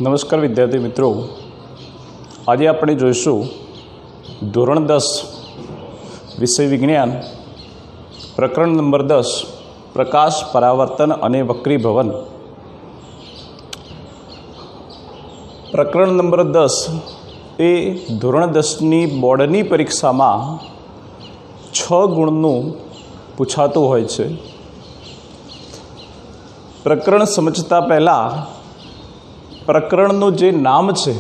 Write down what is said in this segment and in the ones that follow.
નમસ્કાર વિદ્યાર્થી મિત્રો, આજે આપણે જોઈશું ધોરણ 10 વિષય વિજ્ઞાન પ્રકરણ નંબર 10 પ્રકાશ, પરાવર્તન અને વક્રીભવન. પ્રકરણ નંબર 10 એ ધોરણ 10ની બોર્ડની પરીક્ષામાં 6 ગુણનું પૂછાતું હોય છે. પ્રકરણ સમજતા પહેલાં પ્રકરણનું જે નામ છે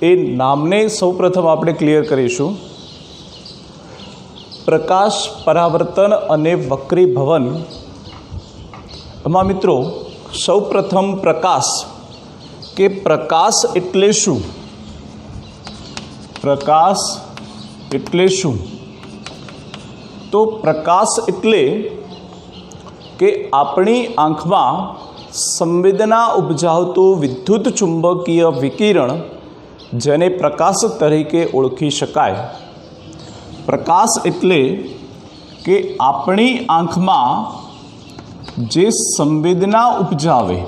એ નામને સૌપ્રથમ આપણે ક્લિયર કરીશું. પ્રકાશ, પરાવર્તન અને વક્રીભવન. એમાં મિત્રો સૌપ્રથમ પ્રકાશ કે પ્રકાશ એટલે શું? પ્રકાશ એટલે શું? તો પ્રકાશ એટલે કે આપણી આંખમાં સંવેદના ઉપજાવતું વિદ્યુત ચુંબકીય વિકિરણ, જેને પ્રકાશ તરીકે ઓળખી શકાય. પ્રકાશ એટલે કે આપણી આંખમાં જે સંવેદના ઉપજાવે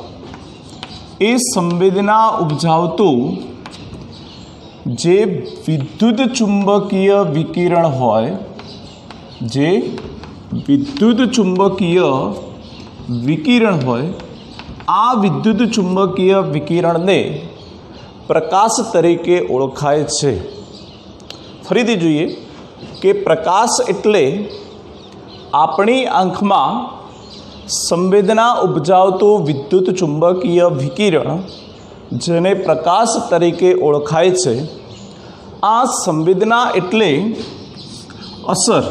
એ સંવેદના ઉપજાવતું જે વિદ્યુત ચુંબકીય વિકિરણ હોય, જે વિદ્યુત ચુંબકીય વિકિરણ હોય, આ વિદ્યુત ચુંબકીય વિકિરણને પ્રકાશ તરીકે ઓળખાય છે. ફરીથી જોઈએ કે પ્રકાશ એટલે આપણી આંખમાં સંવેદના ઉપજાવતું વિદ્યુત ચુંબકીય વિકિરણ, જેને પ્રકાશ તરીકે ઓળખાય છે. આ સંવેદના એટલે અસર.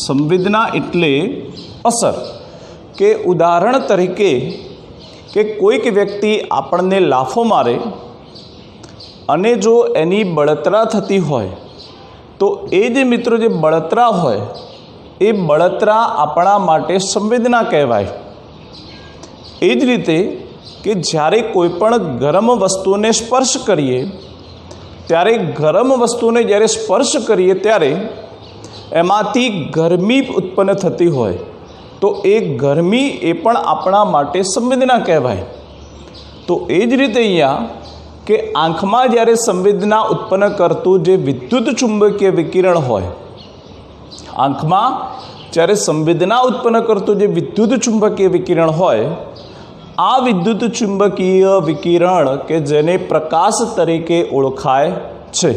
સંવેદના એટલે અસર. કે ઉદાહરણ તરીકે કે કોઈક વ્યક્તિ આપણને લાફો મારે અને જો એની બળતરા થતી હોય તો એ જે મિત્રો જે બળતરા હોય એ બળતરા આપણા માટે સંવેદના કહેવાય. એ જ રીતે કે જ્યારે કોઈ પણ ગરમ વસ્તુને સ્પર્શ કરીએ ત્યારે ગરમ વસ્તુને જ્યારે સ્પર્શ કરીએ ત્યારે એમાંથી ગરમી ઉત્પન્ન થતી હોય તો એ ગરમી એ પણ આપણા માટે સંવેદના કહેવાય. તો એ જ રીતે અહીંયા કે આંખમાં જ્યારે સંવેદના ઉત્પન્ન કરતું જે વિદ્યુત ચુંબકીય વિકિરણ હોય, આંખમાં જ્યારે સંવેદના ઉત્પન્ન કરતું જે વિદ્યુત ચુંબકીય વિકિરણ હોય, આ વિદ્યુત ચુંબકીય વિકિરણ કે જેને પ્રકાશ તરીકે ઓળખાય છે.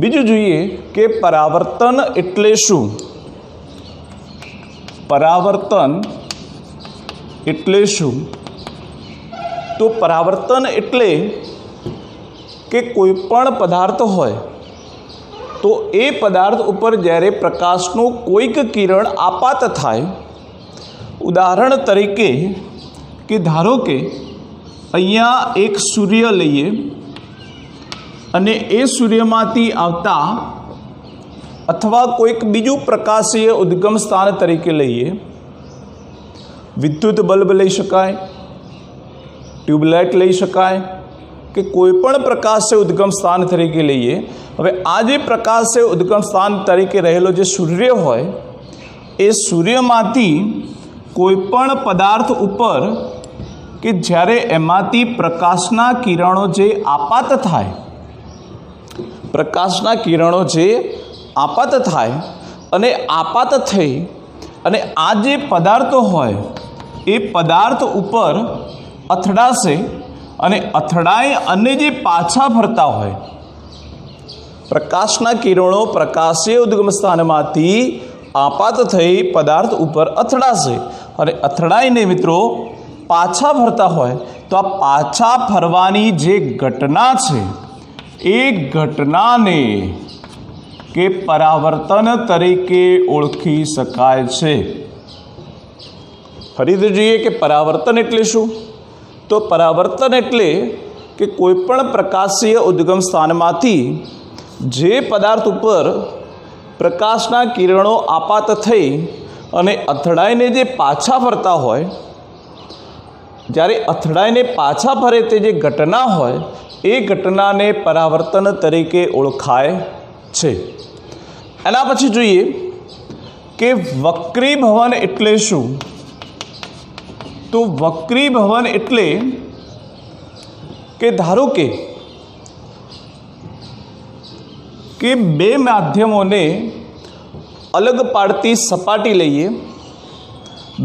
બીજું જોઈએ કે પરાવર્તન એટલે શું? પરાવર્તન એટલે શું? તો પરાવર્તન એટલે કે કોઈ પણ પદાર્થ હોય તો એ પદાર્થ ઉપર જ્યારે પ્રકાશનું કોઈક કિરણ આપાત થાય, ઉદાહરણ તરીકે કે ધારો કે અહીંયા એક સૂર્ય લઈએ અને એ સૂર્યમાંથી આવતા અથવા કોઈક બીજું પ્રકાશીય ઉદ્ગમ સ્થાન તરીકે લઈએ, વિદ્યુત બલ્બ લઈ શકાય, ટ્યુબલાઇટ લઈ શકાય, કે કોઈ પણ પ્રકાશીય ઉદ્ગમ સ્થાન તરીકે લઈએ. હવે આ જે પ્રકાશીય ઉદ્ગમ સ્થાન તરીકે રહેલો જે સૂર્ય હોય, એ સૂર્યમાંથી કોઈ પણ પદાર્થ ઉપર કે જ્યારે એમાંથી પ્રકાશના કિરણો જે આપાત થાય, પ્રકાશના કિરણો જે આપાત થાય અને આપાત થઈ અને આ જે પદાર્થો હોય એ પદાર્થ ઉપર અથડાશે અને અથડાઈ અને જે પાછા ફરતા હોય, પ્રકાશના કિરણો પ્રકાશીય ઉદ્ગમ સ્થાનમાંથી આપાત થઈ પદાર્થ ઉપર અથડાશે અને અથડાઈને મિત્રો પાછા ફરતા હોય, તો આ પાછા ફરવાની જે ઘટના છે એ ઘટનાને કે પરાવર્તન તરીકે ઓળખી શકાય છે. ફરીથી જોઈએ કે પરાવર્તન એટલે શું? તો પરાવર્તન એટલે કે કોઈ પણ પ્રકાશીય ઉદ્ગમ સ્થાનમાંથી જે પદાર્થ ઉપર પ્રકાશના કિરણો આપાત થઈ અને અથડાઈને જે પાછા ફરતા હોય, જ્યારે અથડાઈને પાછા ફરે તે જે ઘટના હોય એ ઘટનાને પરાવર્તન તરીકે ઓળખાય છે. એના પછી જોઈએ કે વક્રીભવન એટલે શું? तो વક્રીભવન એટલે કે ધારો કે બે માધ્યમોને અલગ પાડતી સપાટી લઈએ,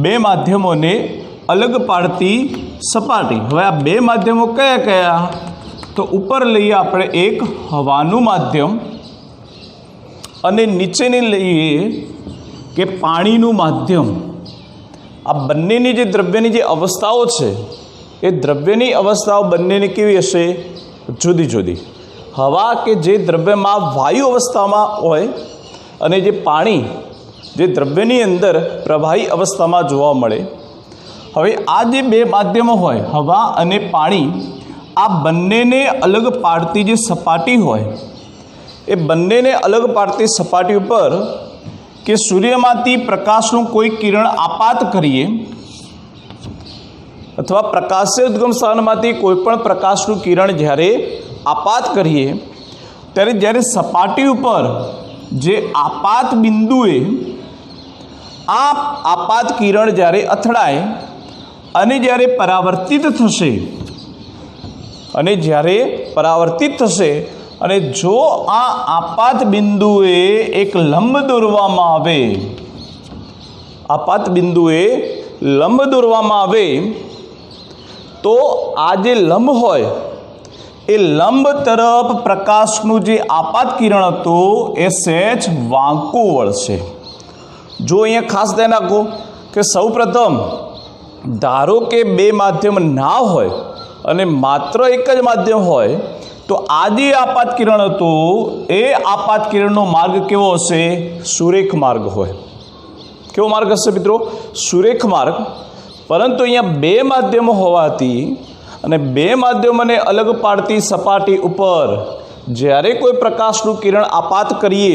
બે માધ્યમોને અલગ પાડતી સપાટી. હવે આ બે માધ્યમો કયા કયા? તો ઉપર લઈએ આપણે એક હવાનું માધ્યમ અને નીચેની લઈએ કે પાણીનું માધ્યમ. આ બંનેની જે દ્રવ્યની જે અવસ્થાઓ છે એ દ્રવ્યની અવસ્થાઓ બંનેની કેવી હશે? જુદી જુદી. હવા કે જે દ્રવ્યમાં વાયુ અવસ્થામાં હોય અને જે પાણી જે દ્રવ્યની અંદર પ્રવાહી અવસ્થામાં જોવા મળે. હવે આ જે બે માધ્યમો હોય હવા અને પાણી, આ બંનેને અલગ પાડતી જે સપાટી હોય એ બંનેને અલગ પાડતી સપાટી ઉપર કે સૂર્યમાંથી પ્રકાશનું કોઈ કિરણ આપાત કરીએ અથવા પ્રકાશીય ઉદ્ગમ સ્થાનમાંથી કોઈ પણ પ્રકાશનું કિરણ જ્યારે આપાત કરીએ ત્યારે જ્યારે સપાટી ઉપર જે આપાત બિંદુએ આ આપાત કિરણ જ્યારે અથડાય અને જ્યારે પરાવર્તિત થશે અને જો આ આપાત બિંદુએ એક લંબ દોરવામાં આવે, તો આ જે લંબ હોય એ લંબ તરફ પ્રકાશનું જે આપાત કિરણ હતું એ સહેજ વાંકું વળશે. જો અહીંયા ખાસ ધ્યાન રાખો કે સૌપ્રથમ ધારો કે બે માધ્યમ ના હોય અને માત્ર એક જ માધ્યમ હોય તો આ જે આપાત કિરણ હતું એ આપાત કિરણનો માર્ગ કેવો હશે? સુરેખ માર્ગ હોય. કેવો માર્ગ હશે મિત્રો? સુરેખ માર્ગ. પરંતુ અહીંયા બે માધ્યમો હોવાથી અને બે માધ્યમોને અલગ પાડતી સપાટી ઉપર જ્યારે કોઈ પ્રકાશનું કિરણ આપાત કરીએ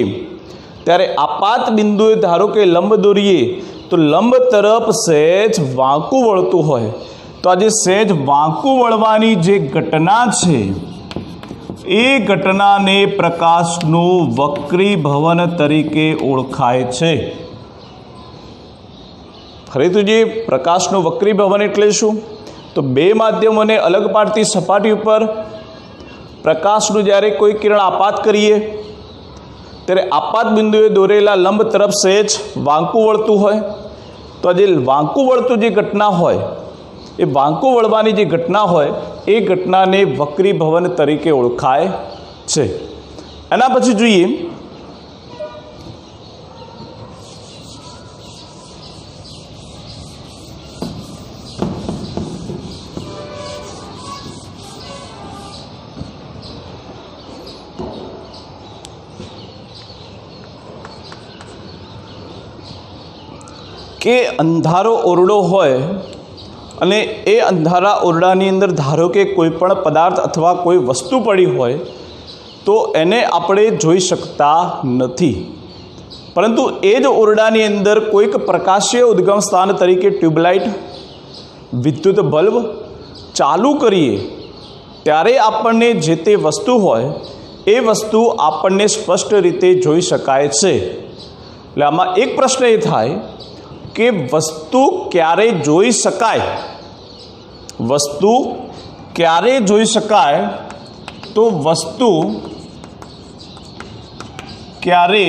ત્યારે આપાત બિંદુએ ધારો કે લંબ દોરીએ તો લંબ તરફ સહેજ વાંકું વળતું હોય. તો આ જે સહેજ વાંકું વળવાની જે ઘટના છે એ ઘટનાને પ્રકાશનું વક્રીભવન તરીકે ઓળખાય છે. ફરીથી જે પ્રકાશનું વક્રીભવન એટલે શું? તો બે માધ્યમોને અલગ પાડતી સપાટી ઉપર પ્રકાશનું જ્યારે કોઈ કિરણ આપાત કરીએ ત્યારે આપાત બિંદુએ દોરેલા લંબ તરફ સહેજ વાંકું વળતું હોય. તો આ જે વાંકું વળતું જે ઘટના હોય એ વાંકું વળવાની જે ઘટના હોય એ ઘટનાને વક્રીભવન તરીકે ઓળખાય છે. એના પછી જોઈએ કે અંધારો ઓરડો હોય અને એ અંધારા ઓરડાની અંદર ધારો કે કોઈ પણ પદાર્થ અથવા કોઈ વસ્તુ પડી હોય તો એને આપણે જોઈ શકતા નથી. પરંતુ એ જ ઓરડાની અંદર કોઈક પ્રકાશીય ઉદ્ગમ સ્થાન તરીકે ટ્યુબલાઇટ, વિદ્યુત બલ્બ ચાલુ કરીએ ત્યારે આપણને જે તે વસ્તુ હોય એ વસ્તુ આપણને સ્પષ્ટ રીતે જોઈ શકાય છે. એટલે આમાં એક પ્રશ્ન એ થાય કે વસ્તુ ક્યારે જોઈ શકાય? વસ્તુ ક્યારે જોઈ શકાય? તો વસ્તુ ક્યારે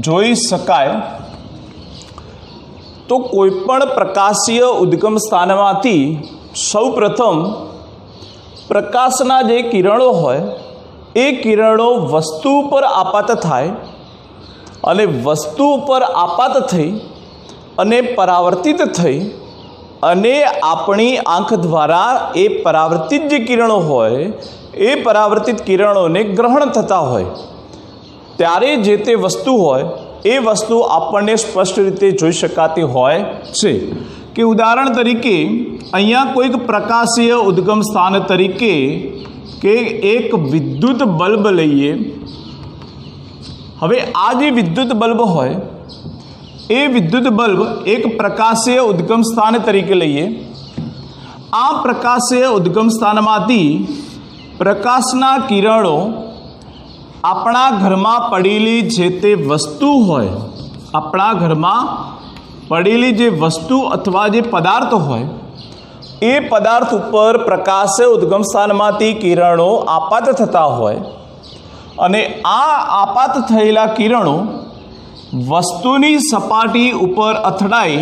જોઈ શકાય તો કોઈ પણ પ્રકાશીય ઉદ્ગમ સ્થાનમાંથી સૌપ્રથમ પ્રકાશના જે કિરણો હોય એ કિરણો વસ્તુ પર આપાત થાય અને વસ્તુ ઉપર આપાત થઈ અને પરાવર્તિત થઈ અને આપણી આંખ દ્વારા એ પરાવર્તિત જે કિરણો હોય એ પરાવર્તિત કિરણોને ગ્રહણ થતા હોય ત્યારે જે તે વસ્તુ હોય એ વસ્તુ આપણને સ્પષ્ટ રીતે જોઈ શકાતી હોય છે. કે ઉદાહરણ તરીકે અહીંયા કોઈક પ્રકાશીય ઉદ્ગમ સ્થાન તરીકે કે એક વિદ્યુત બલ્બ લઈએ. હવે આ જે વિદ્યુત બલ્બ હોય એ વિદ્યુત બલ્બ એક પ્રકાશીય ઉદ્ગમ સ્થાન તરીકે લઈએ. આ પ્રકાશીય ઉદ્ગમ સ્થાનમાંથી પ્રકાશના કિરણો આપણા ઘરમાં પડેલી જે તે વસ્તુ હોય, આપણા ઘરમાં પડેલી જે વસ્તુ અથવા જે પદાર્થ હોય એ પદાર્થ ઉપર પ્રકાશ ઉદ્ગમ સ્થાનમાંથી કિરણો આપાત થતા હોય અને આ આપાત થયેલા કિરણો વસ્તુની સપાટી ઉપર અથડાઈ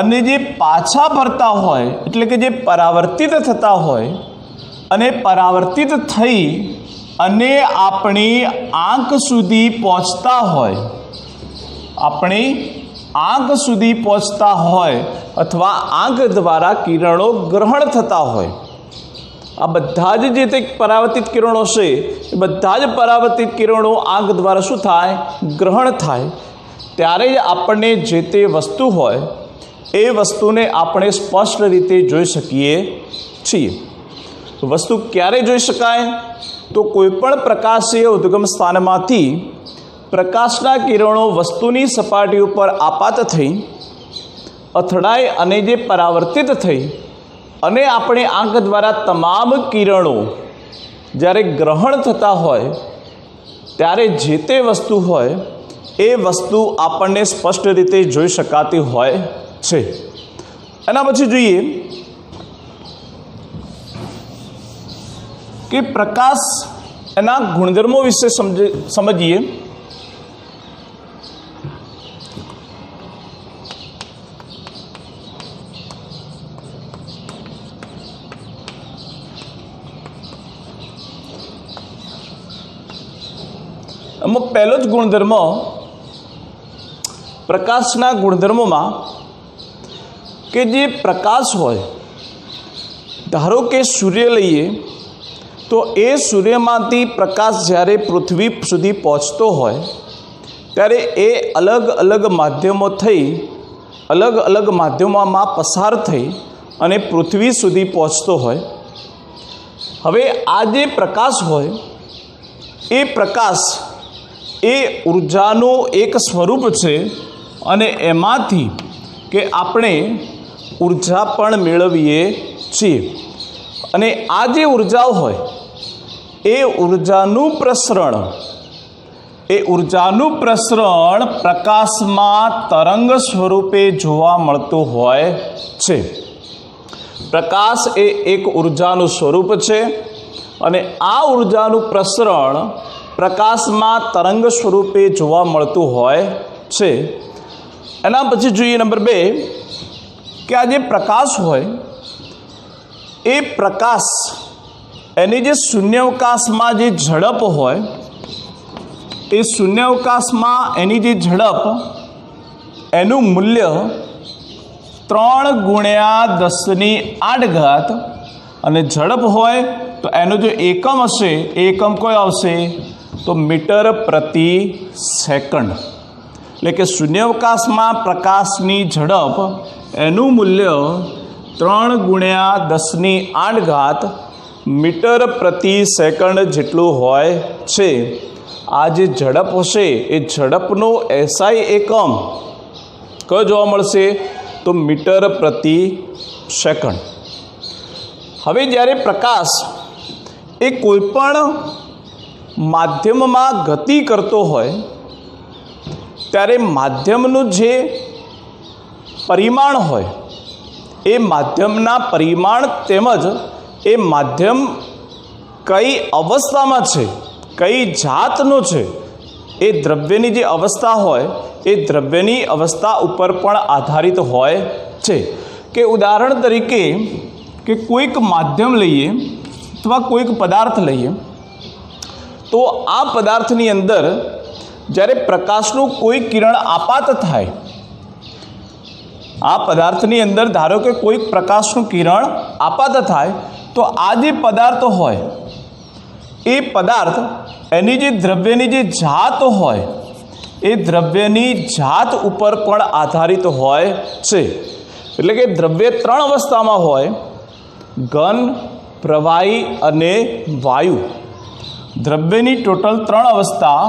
અને જે પાછા ફરતા હોય એટલે કે જે પરાવર્તિત થતા હોય અને પરાવર્તિત થઈ અને આપણી આંખ સુધી પહોંચતા હોય, આપણી આંખ સુધી પહોંચતા હોય અથવા આંખ દ્વારા કિરણો ગ્રહણ થતા હોય, આ બધા જ જે તે પરાવર્તિત કિરણો છે એ બધા જ પરાવર્તિત કિરણો આંખ દ્વારા શું થાય? ગ્રહણ થાય. ત્યારે જ આપણને જે તે વસ્તુ હોય એ વસ્તુને આપણે સ્પષ્ટ રીતે જોઈ શકીએ છીએ. વસ્તુ ક્યારે જોઈ શકાય? તો કોઈપણ પ્રકાશીય ઉદ્ગમ સ્થાનમાંથી પ્રકાશના કિરણો વસ્તુની સપાટી ઉપર આપાત થઈ અથડાઈ અને જે પરાવર્તિત થઈ અને આપણે આંખ દ્વારા તમામ કિરણો જ્યારે ગ્રહણ થતા હોય ત્યારે જે તે વસ્તુ હોય એ વસ્તુ આપણને સ્પષ્ટ રીતે જોઈ શકાતી હોય છે. એના પછી જોઈએ કે પ્રકાશ એના ગુણધર્મો વિશે સમજીએ. એમાં પહેલો જ ગુણધર્મ પ્રકાશના ગુણધર્મોમાં કે જે પ્રકાશ હોય, ધારો કે સૂર્ય લઈએ તો એ સૂર્યમાંથી પ્રકાશ જ્યારે પૃથ્વી સુધી પહોંચતો હોય ત્યારે એ અલગ અલગ માધ્યમો થઈ અલગ અલગ માધ્યમોમાં પસાર થઈ અને પૃથ્વી સુધી પહોંચતો હોય. હવે આ જે પ્રકાશ હોય એ પ્રકાશ એ ઉર્જાનું એક સ્વરૂપ છે અને એમાંથી કે આપણે ઉર્જા પણ મેળવીએ છીએ. અને આ જે ઉર્જાઓ હોય એ ઉર્જાનું પ્રસરણ પ્રકાશમાં તરંગ સ્વરૂપે જોવા મળતું હોય છે. પ્રકાશ એ એક ઉર્જાનું સ્વરૂપ છે અને આ ઉર્જાનું પ્રસરણ પ્રકાશમાં તરંગ સ્વરૂપે જોવા મળતું હોય છે. એના પછી જોઈએ નંબર 2 કે આ જે પ્રકાશ હોય એ પ્રકાશ એની જે શૂન્યાવકાશમાં જે ઝડપ હોય એ શૂન્યાવકાશમાં એની જે ઝડપ એનું મૂલ્ય 3 × 10⁸ અને ઝડપ હોય તો એનો જો એકમ હશે એ એકમ કોઈ આવશે તો મીટર પ્રતિ સેકન્ડ. એટલે કે શૂન્યાવકાશમાં પ્રકાશની ઝડપ એનું મૂલ્ય 3 × 10⁸ મીટર પ્રતિ સેકન્ડ જેટલું હોય છે. આ જે ઝડપ હશે એ ઝડપનો એસઆઈ એકમ કયો જોવા મળશે તો મીટર પ્રતિ સેકન્ડ. હવે જ્યારે પ્રકાશ એ કોઈપણ માધ્યમમાં ગતિ કરતો હોય ત્યારે માધ્યમનું જે પરિમાણ હોય એ માધ્યમના પરિમાણ તેમજ એ માધ્યમ કઈ અવસ્થામાં છે, કઈ જાતનું છે, એ દ્રવ્યની જે અવસ્થા હોય એ દ્રવ્યની અવસ્થા ઉપર પણ આધારિત હોય છે. કે ઉદાહરણ તરીકે કે કોઈક માધ્યમ લઈએ અથવા કોઈક પદાર્થ લઈએ તો આ પદાર્થની અંદર જ્યારે પ્રકાશનું કોઈ કિરણ આપાત થાય, આ પદાર્થની અંદર ધારો કે કોઈક પ્રકાશનું કિરણ આપાત થાય તો આ જે પદાર્થ હોય એ પદાર્થ એની જે દ્રવ્યની જે જાત હોય એ દ્રવ્યની જાત ઉપર પણ આધારિત હોય છે. એટલે કે દ્રવ્ય 3 અવસ્થામાં હોય: ઘન, પ્રવાહી અને વાયુ. દ્રવ્યની ટોટલ 3 અવસ્થા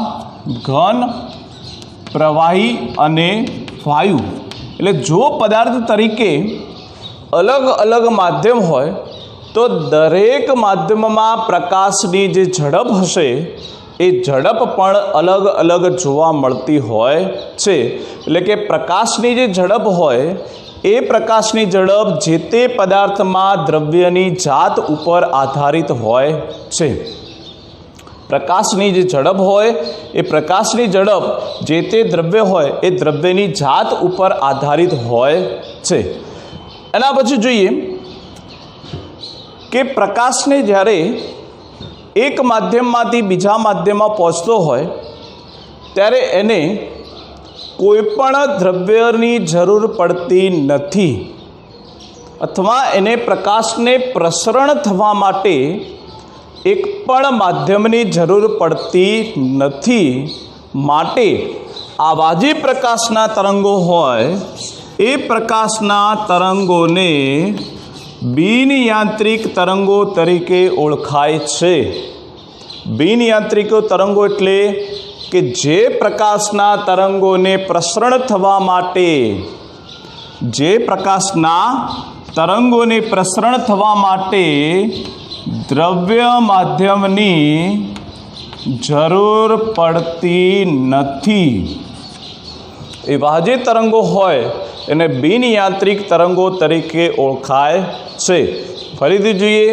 ઘન, પ્રવાહી અને વાયુ. એટલે જો પદાર્થ તરીકે અલગ અલગ માધ્યમ હોય તો દરેક માધ્યમમાં પ્રકાશની જે ઝડપ હશે એ ઝડપ પણ અલગ અલગ જોવા મળતી હોય છે। એટલે કે પ્રકાશની જે ઝડપ હોય એ પ્રકાશની ઝડપ જે તે પદાર્થમાં દ્રવ્યની જાત ઉપર આધારિત હોય છે। પ્રકાશની જે ઝડપ હોય એ પ્રકાશની ઝડપ જે તે દ્રવ્ય હોય એ દ્રવ્યની જાત ઉપર આધારિત હોય છે। એના પછી જોઈએ કે પ્રકાશને જ્યારે એક માધ્યમમાંથી બીજા માધ્યમમાં પહોંચતો હોય ત્યારે એને કોઈપણ દ્રવ્યની જરૂર પડતી નથી, અથવા એને પ્રકાશને પ્રસરણ થવા માટે એક પણ માધ્યમની જરૂર પડતી નથી। માટે આવા જે પ્રકાશના તરંગો હોય એ પ્રકાશના તરંગોને બિન યાંત્રિક તરંગો તરીકે ઓળખાય છે। બિન યાંત્રિક તરંગો એટલે કે જે પ્રકાશના તરંગોને પ્રસરણ થવા માટે, જે પ્રકાશના તરંગોને પ્રસરણ થવા માટે દ્રવ્ય માધ્યમની જરૂર પડતી નથી, એવા જે તરંગો હોય એને બિન યાંત્રિક તરંગો તરીકે ઓળખાય છે। ફરીથી જોઈએ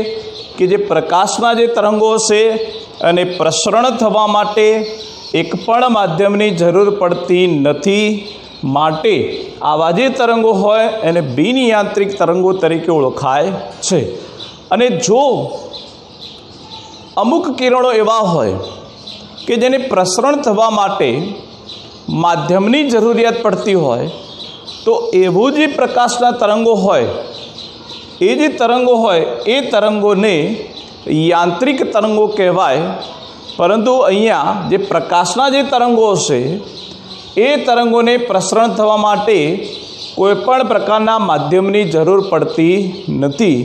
કે જે પ્રકાશના જે તરંગો છે અને પ્રસરણ થવા માટે એક પણ માધ્યમની જરૂર પડતી નથી, માટે આવા જે તરંગો હોય એને બિન યાંત્રિક તરંગો તરીકે ઓળખાય છે। અને જો અમુક કિરણો એવા હોય કે જેને પ્રસરણ થવા માટે માધ્યમની જરૂરિયાત પડતી હોય તો એવું જે પ્રકાશના તરંગો હોય એ જે તરંગો હોય એ તરંગોને યાંત્રિક તરંગો કહેવાય। પરંતુ અહીંયા જે પ્રકાશના જે તરંગો છે એ તરંગોને પ્રસરણ થવા માટે કોઈપણ પ્રકારના માધ્યમની જરૂર પડતી નથી,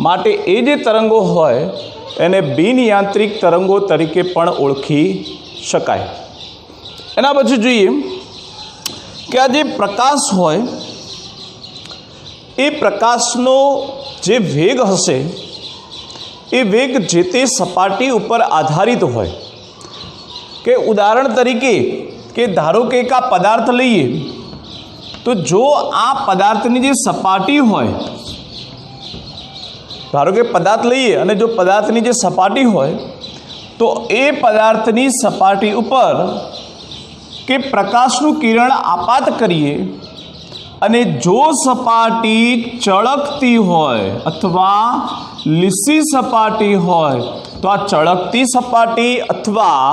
માટે એ જે તરંગો હોય એને બિન યાંત્રિક તરંગો તરીકે પણ ઓળખી શકાય। એના પછી જોઈએ કે આ જે પ્રકાશ હોય એ પ્રકાશનો જે વેગ હશે એ વેગ જે તે સપાટી ઉપર આધારિત હોય। કે ઉદાહરણ તરીકે કે ધારો કે એક આ પદાર્થ લઈએ તો જો આ પદાર્થની જે સપાટી હોય, ધારો કે પદાર્થ લઈએ અને જો પદાર્થની જે સપાટી હોય તો એ પદાર્થની સપાટી ઉપર કે પ્રકાશનું કિરણ આપાત કરીએ અને જો સપાટી ચળકતી હોય અથવા લીસી સપાટી હોય તો આ ચળકતી સપાટી અથવા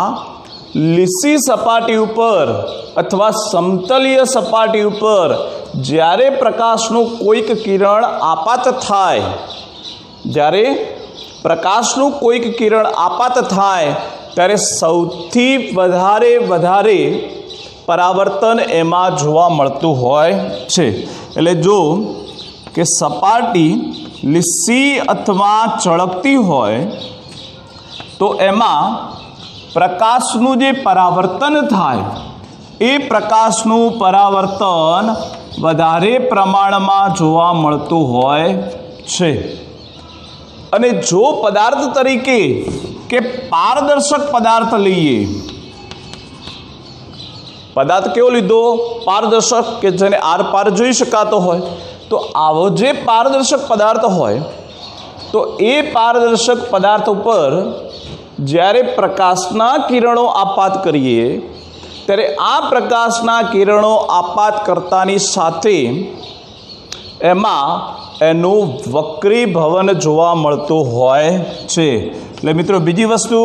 લીસી સપાટી ઉપર અથવા સમતલીય સપાટી ઉપર જ્યારે પ્રકાશનું કોઈક કિરણ આપાત થાય, જ્યારે પ્રકાશનું કોઈક કિરણ આપાત થાય ત્યારે સૌથી વધારે પરાવર્તન એમાં જોવા મળતું હોય છે। એટલે જો કે સપાટી લીસી અથવા ચળકતી હોય તો એમાં પ્રકાશનું જે પરાવર્તન થાય એ પ્રકાશનું પરાવર્તન વધારે પ્રમાણમાં જોવા મળતું હોય છે। અને જો પદાર્થ તરીકે કે પારદર્શક પદાર્થ લઈએ, પદાર્થ કેવો લીધો? પારદર્શક, કે જેને આર પાર જોઈ શકાતો હોય, તો આવો જે પારદર્શક પદાર્થ હોય તો એ પારદર્શક પદાર્થ ઉપર જ્યારે પ્રકાશના કિરણો આપાત કરીએ ત્યારે આ પ્રકાશના કિરણો આપાત કરતાની સાથે એમાં એનું વક્રીભવન જોવા મળતું હોય છે। એટલે મિત્રો બીજી વસ્તુ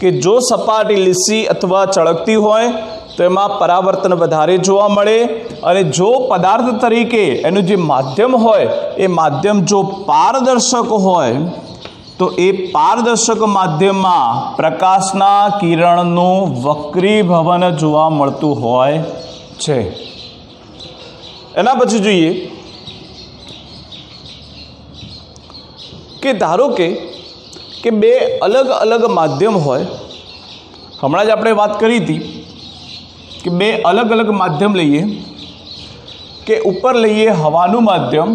કે જો સપાટી લીસી અથવા ચળકતી હોય તો એમાં પરાવર્તન વધારે જોવા મળે, અને જો પદાર્થ તરીકે એનું જે માધ્યમ હોય એ માધ્યમ જો પારદર્શક હોય તો એ પારદર્શક માધ્યમમાં પ્રકાશના કિરણનું વક્રીભવન જોવા મળતું હોય છે। એના પછી જોઈએ કે ધારો કે બે અલગ અલગ માધ્યમ હોય। હમણાં જ આપણે વાત કરી હતી કે બે અલગ અલગ માધ્યમ લઈએ, કે ઉપર લઈએ હવાનું માધ્યમ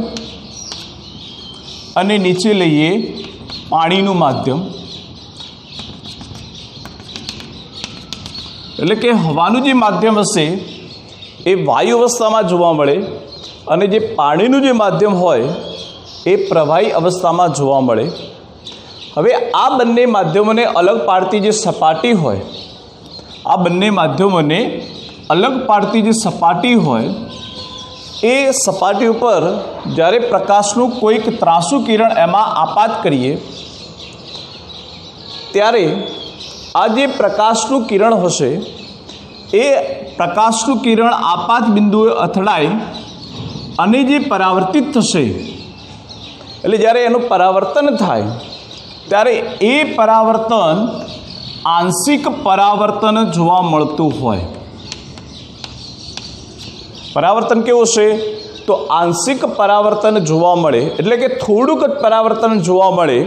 અને નીચે લઈએ પાણીનું માધ્યમ। એટલે કે હવાનું જે માધ્યમ હશે એ વાયુ અવસ્થામાં જોવા મળે અને જે પાણીનું જે માધ્યમ હોય એ પ્રવાહી અવસ્થામાં જોવા મળે. હવે આ બંને માધ્યમોને અલગ પાડતી જે સપાટી હોય, આ બંને માધ્યમોને અલગ પાડતી જે સપાટી હોય એ સપાટી ઉપર જ્યારે પ્રકાશનું કોઈક ત્રાંસુ કિરણ એમાં આપાત કરીએ ત્યારે આ જે પ્રકાશનું કિરણ હશે એ પ્રકાશનું કિરણ આપાત બિંદુએ અથડાઈ અને જે પરાવર્તિત થશે, એટલે જ્યારે એનું પરાવર્તન થાય ત્યારે એ પરાવર્તન આંશિક પરાવર્તન જોવા મળતું હોય. પરાવર્તન કેવું છે? તો આંશિક પરાવર્તન જોવા મળે, એટલે કે થોડુંક જ પરાવર્તન જોવા મળે,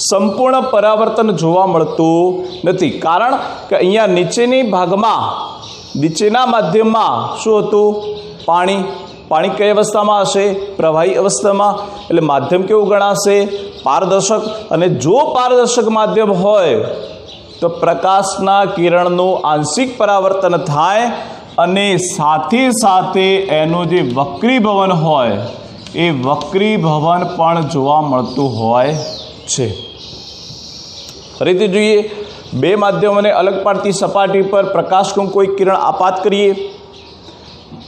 સંપૂર્ણ પરાવર્તન જોવા મળતું નથી. કારણ કે અહીંયા નીચેની ભાગમાં, નીચેના માધ્યમમાં શું હતું? પાણી. પાણી કઈ અવસ્થામાં હશે? પ્રવાહી અવસ્થામાં. એટલે માધ્યમ કેવું ગણાશે? પારદર્શક. અને જો પારદર્શક માધ્યમ હોય તો પ્રકાશના કિરણનું આંશિક પરાવર્તન થાય અને સાથે સાથે એનું જે વક્રીભવન હોય એ વક્રીભવન પણ જોવા મળતું હોય છે. ફરીથી જોઈએ, બે માધ્યમોને અલગ પાડતી સપાટી પર પ્રકાશનું કોઈ કિરણ આપાત કરીએ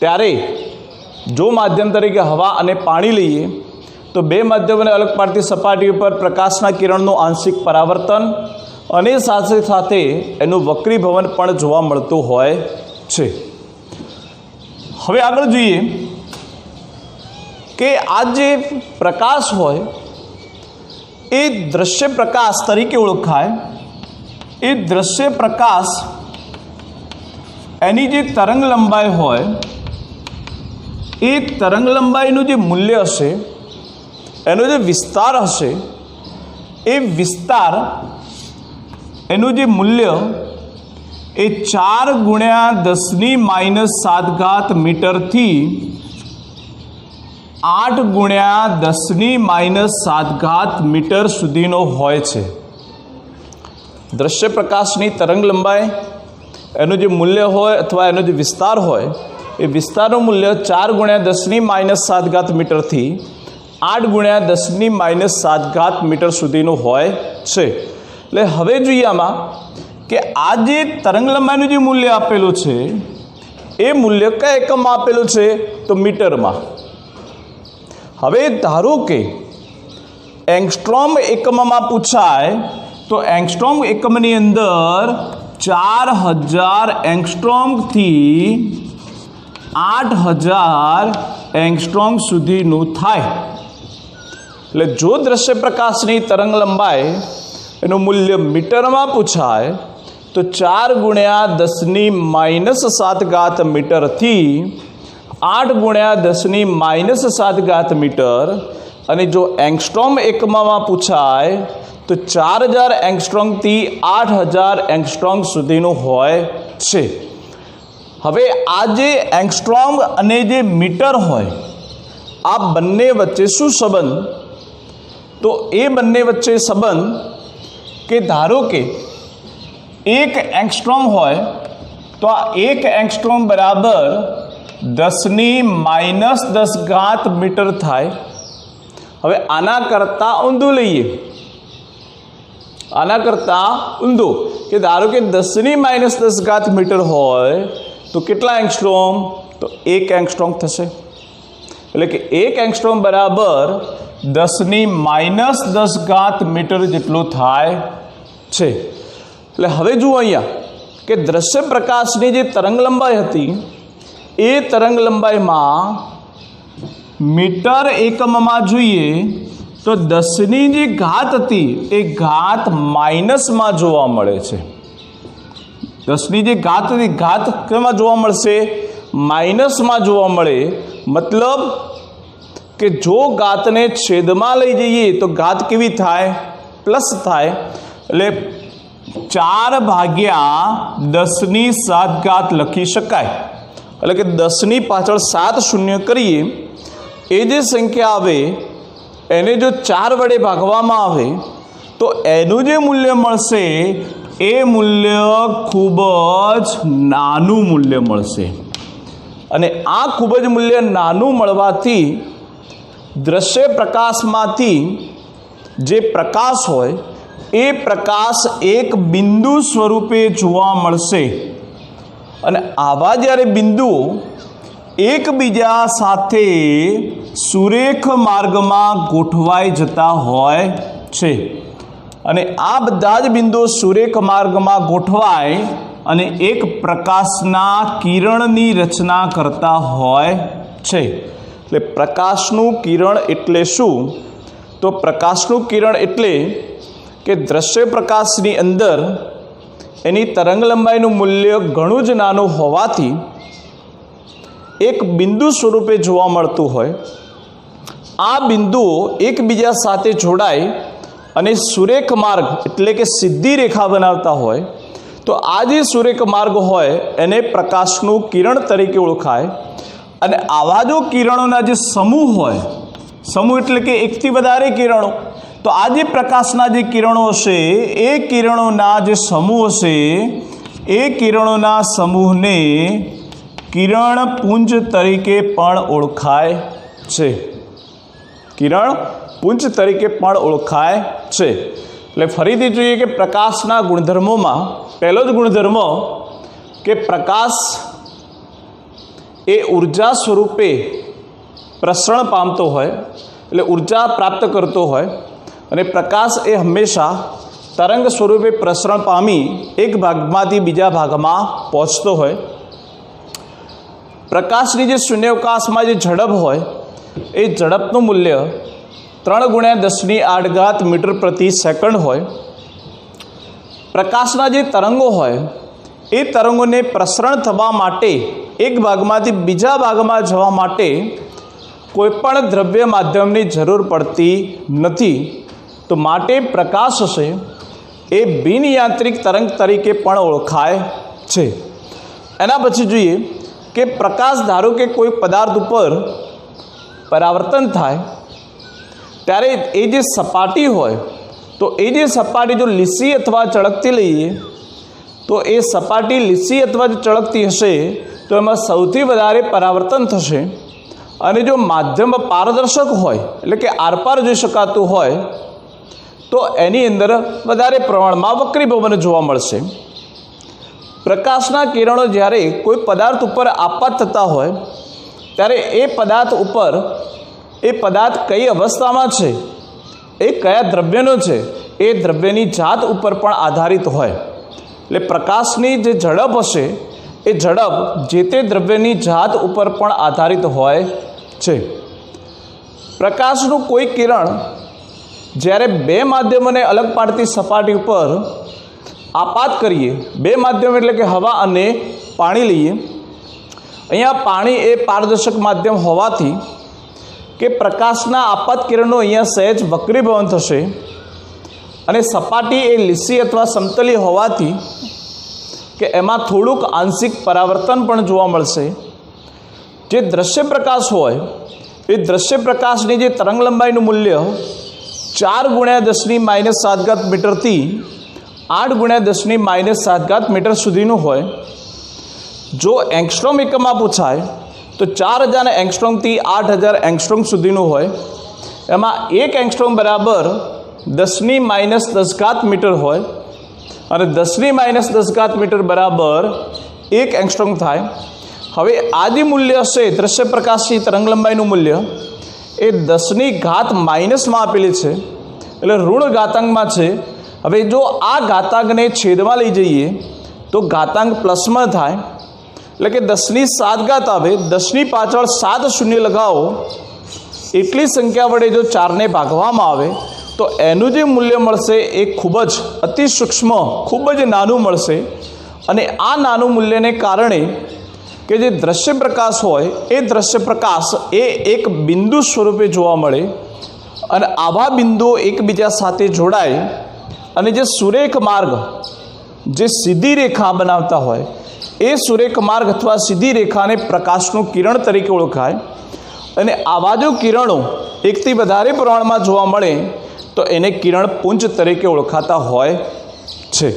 ત્યારે જો માધ્યમ તરીકે હવા અને પાણી લઈએ તો બે માધ્યમોને અલગ પાડતી સપાટી ઉપર પ્રકાશના કિરણનું આંશિક પરાવર્તન અને સાથે સાથે એનું વક્રીભવન પણ જોવા મળતું હોય છે. હવે આગળ જોઈએ કે આ જે પ્રકાશ હોય એ દ્રશ્ય પ્રકાશ તરીકે ઓળખાય. એ દ્રશ્ય પ્રકાશ એની જે તરંગ લંબાઈ હોય એ તરંગ લંબાઈનું જે મૂલ્ય હશે, એનો જે વિસ્તાર હશે, એ વિસ્તાર એનું જે મૂલ્ય એ 4 × 10⁻⁷ મીટરથી 8 × 10⁻⁷ મીટર સુધીનો હોય છે. દ્રશ્ય પ્રકાશની તરંગ લંબાઈ એનું જે મૂલ્ય હોય અથવા એનો જે વિસ્તાર હોય એ વિસ્તારનું મૂલ્ય 4 × 10⁻⁷ મીટરથી 8 × 10⁻⁷ મીટર સુધીનું હોય છે. એટલે હવે જોઈએ આમાં કે આ જે તરંગ લંબાઈનું જે મૂલ્ય આપેલું છે એ મૂલ્ય કયા એકમમાં આપેલું છે? તો મીટરમાં. હવે ધારો કે એંગસ્ટ્રોમ એકમમાં પૂછાય તો એંગસ્ટ્રોમ એકમની અંદર 4000 એંગસ્ટ્રોમથી 8000 એંગસ્ટ્રોમ સુધીનું થાય. એટલે જો દ્રશ્ય પ્રકાશની તરંગ લંબાઈ એનું મૂલ્ય મીટરમાં પૂછાય તો 4 × 10⁻⁷ મીટરથી 8 × 10⁻⁷ મીટર, અને જો એંગસ્ટ્રોમ એકમમાં પૂછાય તો 4000 એંગસ્ટ્રોમથી 8000 એંગસ્ટ્રોમ સુધીનું હોય છે. હવે આ જે એંગસ્ટ્રોમ અને જે મીટર હોય આ બંને વચ્ચે શું સંબંધ? તો એ બંને વચ્ચે સંબંધ કે ધારો કે 1 એંગસ્ટ્રોમ હોય તો આ 1 એંગસ્ટ્રોમ બરાબર 10⁻⁻10 મીટર થાય. હવે આના કરતાં ઊંધું લઈએ, આના કરતાં ઊંધું કે ધારો કે 10⁻⁻10 મીટર હોય તો કેટલા એંગસ્ટ્રોમ? તો 1 એંગસ્ટ્રોમ થશે. એટલે કે 1 એંગસ્ટ્રોમ બરાબર 10⁻⁻10 મીટર જેટલું થાય છે. એટલે હવે જુઓ અહીંયા કે દ્રશ્ય પ્રકાશની જે તરંગ લંબાઈ હતી એ તરંગ લંબાઈમાં મીટર એકમમાં જોઈએ તો 10ની જે ઘાત હતી એ ઘાત માઇનસમાં જોવા મળે છે. 10ની જે ઘાત હતી, ઘાત કેમાં જોવા મળશે? માઇનસમાં જોવા મળે. મતલબ કે જો ઘાતને છેદમાં લઈ જઈએ તો ઘાત કેવી થાય? પ્લસ થાય. એટલે 4/10⁻⁷ લખી શકાય. એટલે કે 10ની પાછળ 7 શૂન્ય કરીએ એ જે સંખ્યા આવે એને જો 4 વડે ભાગવામાં આવે તો એનું જે મૂલ્ય મળશે એ મૂલ્ય ખૂબ જ નાનું મૂલ્ય મળશે અને આ ખૂબ જ મૂલ્ય નાનું મળવાથી દ્રશ્ય પ્રકાશમાંથી જે પ્રકાશ હોય એ પ્રકાશ એક બિંદુ સ્વરૂપે જોવા મળશે અને આવા જ્યારે બિંદુઓ એકબીજા સાથે સુરેખ માર્ગમાં ગોઠવાઈ જતા હોય છે અને આ બધા જ બિંદુઓ સુરેખ માર્ગમાં ગોઠવાય અને એક પ્રકાશના કિરણની રચના કરતા હોય છે. એટલે પ્રકાશનું કિરણ એટલે શું? તો પ્રકાશનું કિરણ એટલે કે દ્રશ્ય પ્રકાશની અંદર એની તરંગ લંબાઈનું મૂલ્ય ઘણું જ નાનું હોવાથી એક બિંદુ સ્વરૂપે જોવા મળતું હોય. આ બિંદુઓ એકબીજા સાથે જોડાય અને સુરેખ માર્ગ એટલે કે સીધી રેખા બનાવતા હોય તો આ જે સુરેખ માર્ગ હોય એને પ્રકાશનું કિરણ તરીકે ઓળખાય. અને આવા જો કિરણોના જે સમૂહ હોય, સમૂહ એટલે કે એકથી વધારે કિરણો, તો આ જે પ્રકાશના જે કિરણો હશે એ કિરણોના જે સમૂહ હશે એ કિરણોના સમૂહને કિરણ પુંજ તરીકે પણ ઓળખાય છે. કિરણ પુંજ તરીકે પણ ઓળખાય છે. એટલે ફરીથી જોઈએ કે પ્રકાશના ગુણધર્મોમાં પહેલો જ ગુણધર્મ કે પ્રકાશ એ ઉર્જા સ્વરૂપે પ્રસરણ પામતો હોય, એટલે ઉર્જા પ્રાપ્ત કરતો હોય અને પ્રકાશ એ હંમેશા તરંગ સ્વરૂપે પ્રસરણ પામી એક ભાગમાંથી બીજા ભાગમાં પહોંચતો હોય. પ્રકાશની જે શૂન્યાવકાશમાં જે ઝડપ હોય એ ઝડપનું મૂલ્ય 3×10⁸ મીટર પ્રતિ સેકન્ડ હોય. પ્રકાશના જે તરંગો હોય એ તરંગોને પ્રસરણ થવા માટે એક ભાગમાંથી બીજા ભાગમાં જવા માટે કોઈપણ દ્રવ્ય માધ્યમની જરૂર પડતી નથી. તો માટે પ્રકાશ હશે એ બિનયાંત્રિક તરંગ તરીકે પણ ઓળખાય છે. એના પછી જોઈએ કે પ્રકાશ ધારો કે કોઈ પદાર્થ ઉપર પરાવર્તન થાય ત્યારે એ જે સપાટી હોય તો એ જે સપાટી જો લીસી અથવા ચળકતી લઈએ તો એ સપાટી લીસી અથવા જો ચળકતી હશે તો એમાં સૌથી વધારે પરાવર્તન થશે અને જો માધ્યમ પારદર્શક હોય એટલે કે આરપાર જોઈ શકાતું હોય તો એની અંદર વધારે પ્રમાણમાં વક્રીભવન જોવા મળશે. પ્રકાશના કિરણો જ્યારે કોઈ પદાર્થ ઉપર આપાત થતા હોય ત્યારે એ પદાર્થ ઉપર એ પદાર્થ કઈ અવસ્થામાં છે, એ કયા દ્રવ્યનો છે, એ દ્રવ્યની જાત ઉપર પણ આધારિત હોય. એટલે પ્રકાશની જે ઝડપ હશે એ ઝડપ જે તે દ્રવ્યની જાત ઉપર પણ આધારિત હોય છે. પ્રકાશનું કોઈ કિરણ જ્યારે બે માધ્યમોને અલગ પાડતી સપાટી ઉપર આપાત કરીએ, બે માધ્યમ એટલે કે હવા અને પાણી લઈએ, અહીંયા પાણી એ પારદર્શક માધ્યમ હોવાથી કે પ્રકાશના આપાત કિરણો અહીંયા સહેજ વક્રીભવન થશે અને સપાટી એ લીસી અથવા સમતલી હોવાથી કે એમાં થોડુંક આંશિક પરાવર્તન પણ જોવા મળશે. જે દ્રશ્ય પ્રકાશ હોય એ દ્રશ્ય પ્રકાશની જે તરંગ લંબાઈનું મૂલ્ય 4×10⁻⁷ મીટરથી 8×10⁻⁷ મીટર સુધીનું હોય. જો એંગસ્ટ્રોમ એકમમાં પૂછાય તો 4000 એંગસ્ટ્રોમથી 8000 એંગસ્ટ્રોમ સુધીનું હોય. એમાં 1 એંગસ્ટ્રોમ બરાબર 10⁻⁻10 મીટર હોય અને 10⁻⁻10 મીટર બરાબર 1 એંગસ્ટ્રોમ થાય. હવે આ જે મૂલ્ય હશે દ્રશ્ય પ્રકાશની તરંગ લંબાઈનું મૂલ્ય એ 10⁻⁻ માં આપેલી છે, એટલે ઋણ ઘાતાંકમાં છે. હવે જો આ ઘાતાંકને છેદમાં લઈ જઈએ તો ઘાતાંક પ્લસમાં થાય, એટલે કે 10⁻⁷ આવે, 10ની પાછળ 7 શૂન્ય લગાવો, એટલી સંખ્યા વડે જો 4ને ભાગવામાં આવે તો એનું જે મૂલ્ય મળશે એ ખૂબ જ અતિ સૂક્ષ્મ, ખૂબ જ નાનું મળશે. અને આ નાનું મૂલ્યને કારણે કે જે દ્રશ્ય પ્રકાશ હોય એ દ્રશ્ય પ્રકાશ એ એક બિંદુ સ્વરૂપે જોવા મળે અને આવા બિંદુઓ એકબીજા સાથે જોડાય અને જે સુરેખ માર્ગ, જે સીધી રેખા બનાવતા હોય એ સુરેખ માર્ગ અથવા સીધી રેખાને પ્રકાશનું કિરણ તરીકે ઓળખાય. અને આવા જો કિરણો એકથી વધારે પ્રમાણમાં જોવા મળે તો એને કિરણ પુંજ તરીકે ઓળખાતા હોય છે.